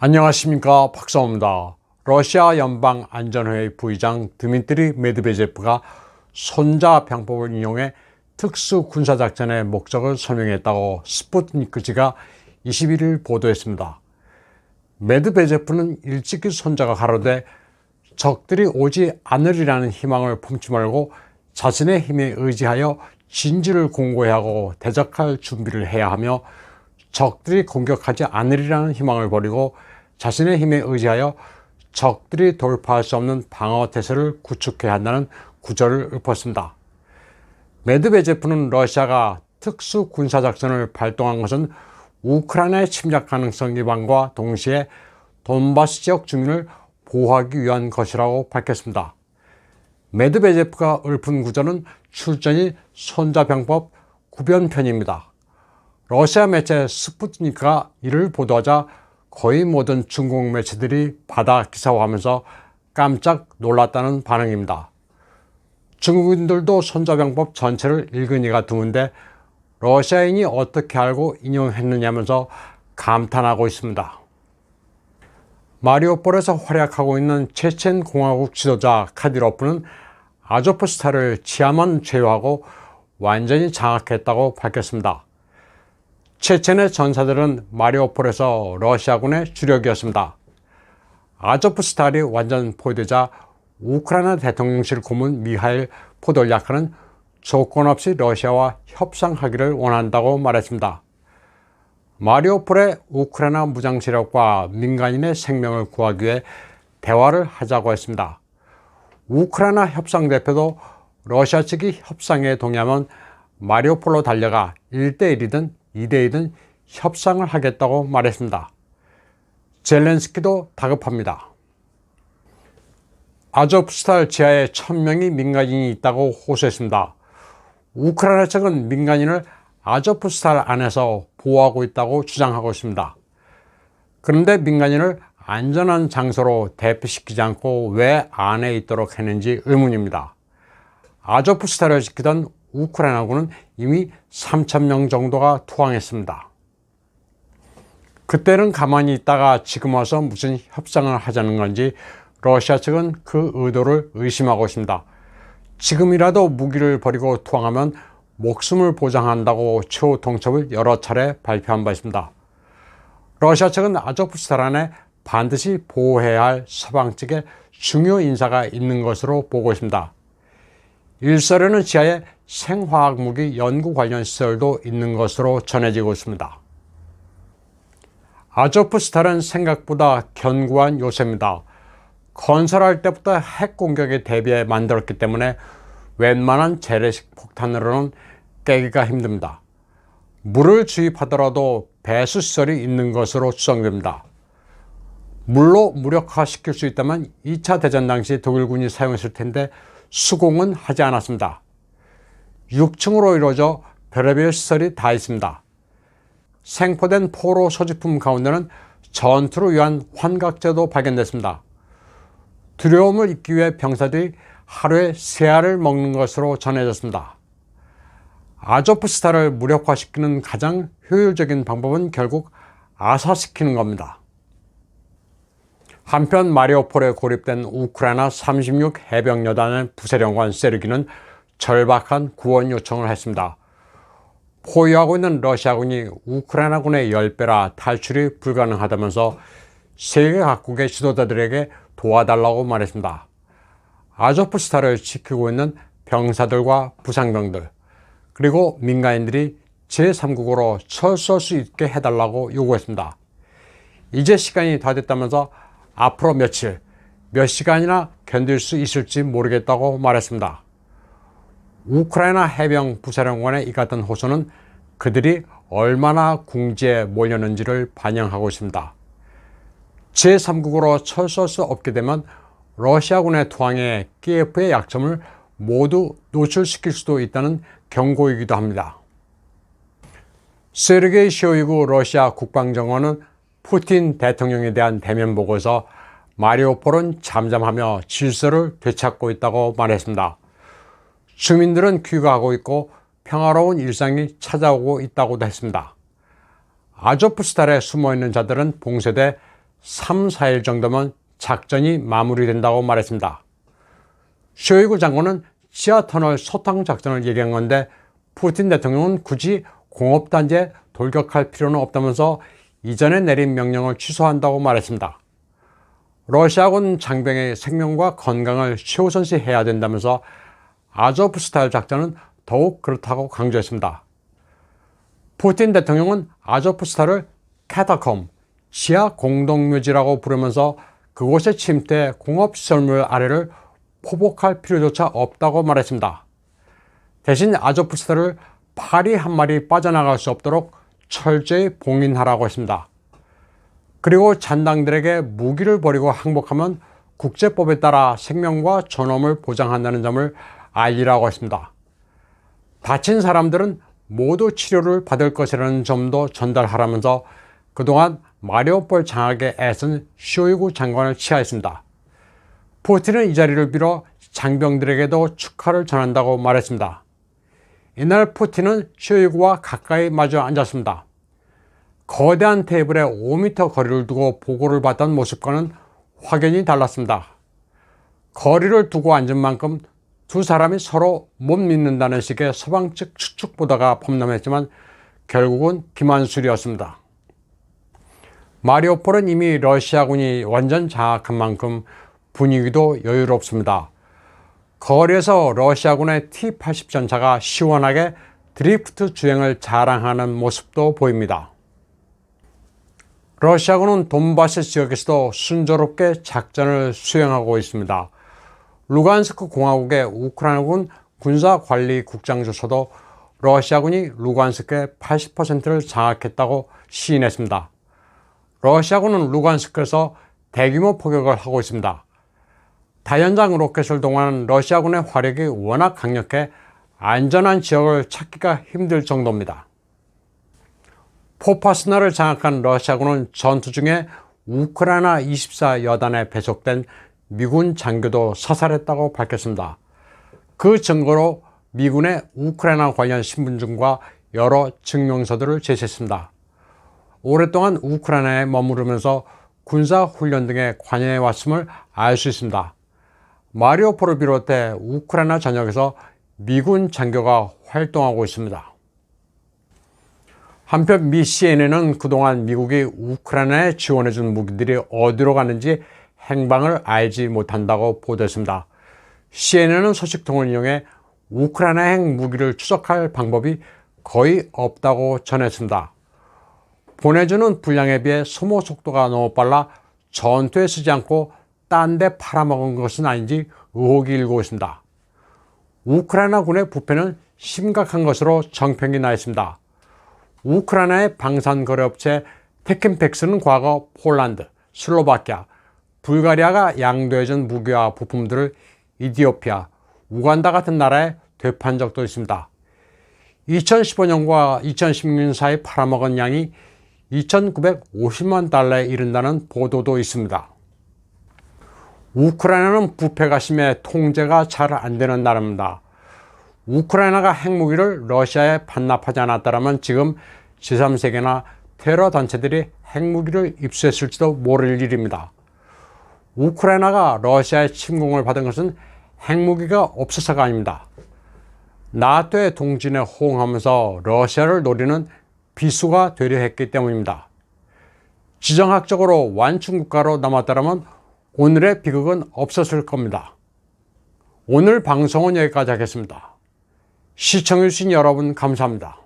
안녕하십니까, 박사호입니다. 러시아 연방안전회의 부의장 드미트리 메드베제프가 손자병법을 인용해 특수 군사작전의 목적을 설명했다고 스푸트니크지가 21일 보도했습니다. 메드베제프는 일찍이 손자가 가로되 적들이 오지 않으리라는 희망을 품지 말고 자신의 힘에 의지하여 진지를 공고히 하고 대적할 준비를 해야 하며, 적들이 공격하지 않으리라는 희망을 버리고 자신의 힘에 의지하여 적들이 돌파할 수 없는 방어태세를 구축해야 한다는 구절을 읊었습니다. 메드베제프는 러시아가 특수 군사작전을 발동한 것은 우크라이나의 침략 가능성 예방과 동시에 돈바스 지역 주민을 보호하기 위한 것이라고 밝혔습니다. 메드베제프가 읊은 구절은 출전이 손자병법 구변편입니다. 러시아 매체 스푸트니크가 이를 보도하자 거의 모든 중국 매체들이 받아 기사화하면서 깜짝 놀랐다는 반응입니다. 중국인들도 손자병법 전체를 읽은 이가 드문데 러시아인이 어떻게 알고 인용했느냐면서 감탄하고 있습니다. 마리오폴에서 활약하고 있는 체첸 공화국 지도자 카디로프는 아조프스탈을 치아만 제외하고 완전히 장악했다고 밝혔습니다. 체첸의 전사들은 마리오폴에서 러시아군의 주력이었습니다. 아조프스탈이 완전 포위되자 우크라이나 대통령실 고문 미하일 포돌야크는 조건 없이 러시아와 협상하기를 원한다고 말했습니다. 마리오폴의 우크라이나 무장 세력과 민간인의 생명을 구하기 위해 대화를 하자고 했습니다. 우크라이나 협상 대표도 러시아 측이 협상에 동의하면 마리오폴로 달려가 1대1이든 2대2든 협상을 하겠다고 말했습니다. 젤렌스키도 다급합니다. 아조프스탈 지하에 1000명의 민간인이 있다고 호소했습니다. 우크라이나 측은 민간인을 아조프스탈 안에서 보호하고 있다고 주장하고 있습니다. 그런데 민간인을 안전한 장소로 대피시키지 않고 왜 안에 있도록 했는지 의문입니다. 아조프스탈을 지키던 우크라이나군은 이미 3000명 정도가 투항했습니다. 그때는 가만히 있다가 지금 와서 무슨 협상을 하자는 건지 러시아 측은 그 의도를 의심하고 있습니다. 지금이라도 무기를 버리고 투항하면 목숨을 보장한다고 최후 통첩을 여러 차례 발표한 바 있습니다. 러시아 측은 아조프스탈 안에 반드시 보호해야 할 서방 측의 중요 인사가 있는 것으로 보고 있습니다. 일설에는 지하에 생화학 무기 연구 관련 시설도 있는 것으로 전해지고 있습니다. 아조프스탈은 생각보다 견고한 요새입니다. 건설할 때부터 핵 공격에 대비해 만들었기 때문에 웬만한 재래식 폭탄으로는 깨기가 힘듭니다. 물을 주입하더라도 배수 시설이 있는 것으로 추정됩니다. 물로 무력화시킬 수 있다면 2차 대전 당시 독일군이 사용했을 텐데 수공은 하지 않았습니다. 6층으로 이루어져 별의별 시설이 다 있습니다. 생포된 포로 소지품 가운데는 전투를 위한 환각제도 발견됐습니다. 두려움을 잊기 위해 병사들이 하루에 3알을 먹는 것으로 전해졌습니다. 아조프스탈을 무력화시키는 가장 효율적인 방법은 결국 아사시키는 겁니다. 한편 마리오폴에 고립된 우크라이나 36 해병여단의 부사령관 세르기는 절박한 구원 요청을 했습니다. 포위하고 있는 러시아군이 우크라이나군의 10배라 탈출이 불가능하다면서 세계 각국의 지도자들에게 도와달라고 말했습니다. 아조프스탈을 지키고 있는 병사들과 부상병들, 그리고 민간인들이 제3국으로 철수할 수 있게 해달라고 요구했습니다. 이제 시간이 다 됐다면서 앞으로 며칠, 몇 시간이나 견딜 수 있을지 모르겠다고 말했습니다. 우크라이나 해병 부사령관의 이 같은 호소는 그들이 얼마나 궁지에 몰렸는지를 반영하고 있습니다. 제3국으로 철수할 수 없게 되면 러시아군의 투항에 키예프의 약점을 모두 노출시킬 수도 있다는 경고이기도 합니다. 세르게이 쇼이구 러시아 국방장관은 푸틴 대통령에 대한 대면 보고에서 마리오폴은 잠잠하며 질서를 되찾고 있다고 말했습니다. 주민들은 귀가하고 있고 평화로운 일상이 찾아오고 있다고도 했습니다. 아조프스탈에 숨어있는 자들은 봉쇄돼 3, 4일 정도면 작전이 마무리된다고 말했습니다. 쇼이구 장관은 지하터널 소탕 작전을 얘기한 건데 푸틴 대통령은 굳이 공업단지에 돌격할 필요는 없다면서 이전에 내린 명령을 취소한다고 말했습니다. 러시아군 장병의 생명과 건강을 최우선시해야 된다면서 아조프스탈 작전은 더욱 그렇다고 강조했습니다. 푸틴 대통령은 아조프스탈을 카타콤, 지하 공동묘지라고 부르면서 그곳에 침투해 공업시설물 아래를 포복할 필요조차 없다고 말했습니다. 대신 아조프스탈을 파리 한 마리 빠져나갈 수 없도록 철저히 봉인하라고 했습니다. 그리고 잔당들에게 무기를 버리고 항복하면 국제법에 따라 생명과 존엄을 보장한다는 점을 알리라고 했습니다. 다친 사람들은 모두 치료를 받을 것이라는 점도 전달하라면서 그동안 마리오폴 장악에 애쓴 쇼이구 장관을 치하했습니다. 푸틴은 이 자리를 빌어 장병들에게도 축하를 전한다고 말했습니다. 이날 푸틴은 쇼이구와 가까이 마주 앉았습니다. 거대한 테이블에 5m 거리를 두고 보고를 받던 모습과는 확연히 달랐습니다. 거리를 두고 앉은 만큼 두 사람이 서로 못 믿는다는 식의 서방 측 추측보다가 범람했지만 결국은 기만술이었습니다. 마리오폴은 이미 러시아군이 완전 장악한 만큼 분위기도 여유롭습니다. 거리에서 러시아군의 T-80 전차가 시원하게 드리프트 주행을 자랑하는 모습도 보입니다. 러시아군은 돈바스 지역에서도 순조롭게 작전을 수행하고 있습니다. 루간스크 공화국의 우크라이나군 군사관리국장조차도 러시아군이 루간스크의 80%를 장악했다고 시인했습니다. 러시아군은 루간스크에서 대규모 포격을 하고 있습니다. 다연장 로켓을 동원한 러시아군의 화력이 워낙 강력해 안전한 지역을 찾기가 힘들 정도입니다. 포파스나를 장악한 러시아군은 전투 중에 우크라이나 24 여단에 배속된 미군 장교도 사살했다고 밝혔습니다. 그 증거로 미군의 우크라이나 관련 신분증과 여러 증명서들을 제시했습니다. 오랫동안 우크라이나에 머무르면서 군사훈련 등에 관여해 왔음을 알 수 있습니다. 마리오폴을 비롯해 우크라이나 전역에서 미군 장교가 활동하고 있습니다. 한편 미 CNN은 그동안 미국이 우크라이나에 지원해준 무기들이 어디로 가는지 행방을 알지 못한다고 보도했습니다. CNN은 소식통을 이용해 우크라이나행 무기를 추적할 방법이 거의 없다고 전했습니다. 보내주는 분량에 비해 소모 속도가 너무 빨라 전투에 쓰지 않고 딴 데 팔아먹은 것은 아닌지 의혹이 일고 있습니다. 우크라이나 군의 부패는 심각한 것으로 정평이 나 있습니다. 우크라이나의 방산거래업체 테킨팩스는 과거 폴란드, 슬로바키아, 불가리아가 양도해준 무기와 부품들을 이디오피아, 우간다 같은 나라에 되판 적도 있습니다. 2015년과 2016년 사이 팔아먹은 양이 2,950만 달러에 이른다는 보도도 있습니다. 우크라이나는 부패가 심해 통제가 잘 안되는 나라입니다. 우크라이나가 핵무기를 러시아에 반납하지 않았다면 지금 제3세계나 테러 단체들이 핵무기를 입수했을지도 모를 일입니다. 우크라이나가 러시아의 침공을 받은 것은 핵무기가 없어서가 아닙니다. 나토의 동진에 호응하면서 러시아를 노리는 비수가 되려 했기 때문입니다. 지정학적으로 완충국가로 남았다면 오늘의 비극은 없었을 겁니다. 오늘 방송은 여기까지 하겠습니다. 시청해주신 여러분 감사합니다.